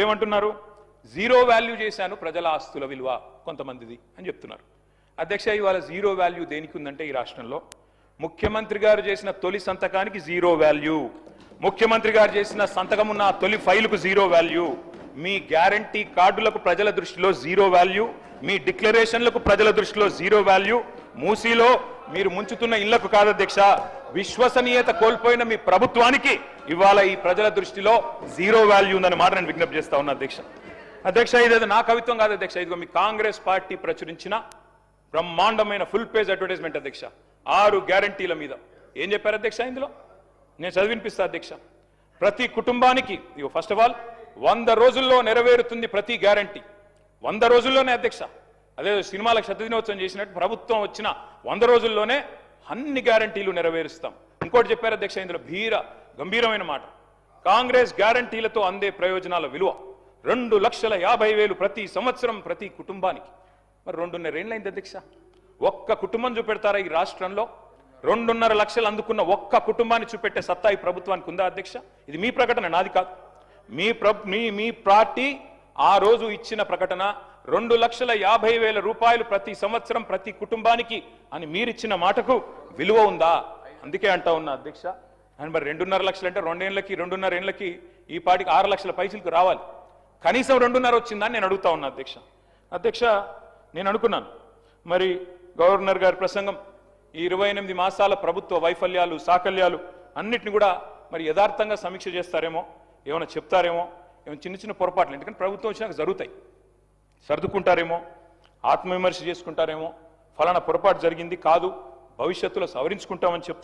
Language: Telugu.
ఏమంటున్నారు? జీరో వాల్యూ చేశాను ప్రజల ఆస్తుల విలువ కొంతమందిది అని చెప్తున్నారు. అధ్యక్ష, ఇవాళ జీరో వాల్యూ దేనికి ఉందంటే ఈ రాష్ట్రంలో ముఖ్యమంత్రి గారు చేసిన తొలి సంతకానికి జీరో వాల్యూ, ముఖ్యమంత్రి గారు చేసిన సంతకం ఉన్న తొలి ఫైలుకు జీరో వాల్యూ, మీ గ్యారంటీ కార్డులకు ప్రజల దృష్టిలో జీరో వాల్యూ, మీ డిక్లరేషన్లకు ప్రజల దృష్టిలో జీరో వాల్యూ, మూసీలో మీరు ముంచుతున్న ఇళ్లకు కాదు అధ్యక్ష, విశ్వసనీయత కోల్పోయిన మీ ప్రభుత్వానికి ఇవాళ ఈ ప్రజల దృష్టిలో జీరో వాల్యూ ఉందని మాట నేను విజ్ఞప్తి చేస్తా ఉన్నా అధ్యక్ష. అధ్యక్ష, ఇదేదో నా కవిత్వం కాదు అధ్యక్ష, ఇదిగో మీ కాంగ్రెస్ పార్టీ ప్రచురించిన బ్రహ్మాండమైన ఫుల్ పేజ్ అడ్వర్టైజ్మెంట్ అధ్యక్ష. 6 గ్యారంటీల మీద ఏం చెప్పారు అధ్యక్ష? ఇందులో నేను చదివినిపిస్తా అధ్యక్ష. ప్రతి కుటుంబానికి ఇగో ఫస్ట్ ఆఫ్ ఆల్ 100 రోజుల్లో నెరవేరుతుంది ప్రతి గ్యారంటీ. 100 రోజుల్లోనే అధ్యక్ష. అదే సినిమాలకు శతదినోత్సవం చేసినట్టు ప్రభుత్వం వచ్చిన 100 రోజుల్లోనే అన్ని గ్యారంటీలు నెరవేరుస్తాం. ఇంకోటి చెప్పారు అధ్యక్ష, ఇందులో గంభీరమైన మాట. కాంగ్రెస్ గ్యారంటీలతో అందే ప్రయోజనాల విలువ 2,50,000 ప్రతి సంవత్సరం ప్రతి కుటుంబానికి. మరి 2.5 ఏళ్ళైంది అధ్యక్ష. ఒక్క కుటుంబం చూపెడతారా ఈ రాష్ట్రంలో? 2.5 లక్షలు అందుకున్న ఒక్క కుటుంబాన్ని చూపెట్టే సత్తా ఈ ప్రభుత్వానికి ఉందా అధ్యక్ష? ఇది మీ ప్రకటన, నాది కాదు. మీ పార్టీ ఆ రోజు ఇచ్చిన ప్రకటన 2,50,000 రూపాయలు ప్రతి సంవత్సరం ప్రతి కుటుంబానికి అని మీరిచ్చిన మాటకు విలువ ఉందా? అందుకే అంటా ఉన్నా అధ్యక్ష. అని మరి 2.5 లక్షలు అంటే 2.5 ఏళ్ళకి ఈ పార్టీకి 6 లక్షల పైసలకు రావాలి. కనీసం 2.5 వచ్చిందని నేను అడుగుతా ఉన్నా అధ్యక్ష. అధ్యక్ష, నేను అనుకున్నాను మరి గవర్నర్ గారి ప్రసంగం ఈ 28 మాసాల ప్రభుత్వ వైఫల్యాలు సాకల్యాలు అన్నిటిని కూడా మరి యథార్థంగా సమీక్ష చేస్తారేమో, ఏమైనా చెప్తారేమో, ఏమైనా చిన్న చిన్న పొరపాట్లు ఎందుకంటే ప్రభుత్వం వచ్చినాక జరుగుతాయి, సర్దుకుంటారేమో, ఆత్మవిమర్శ చేసుకుంటారేమో, ఫలానా పొరపాటు జరిగింది కాదు భవిష్యత్తులో సవరించుకుంటామని చెప్తారు.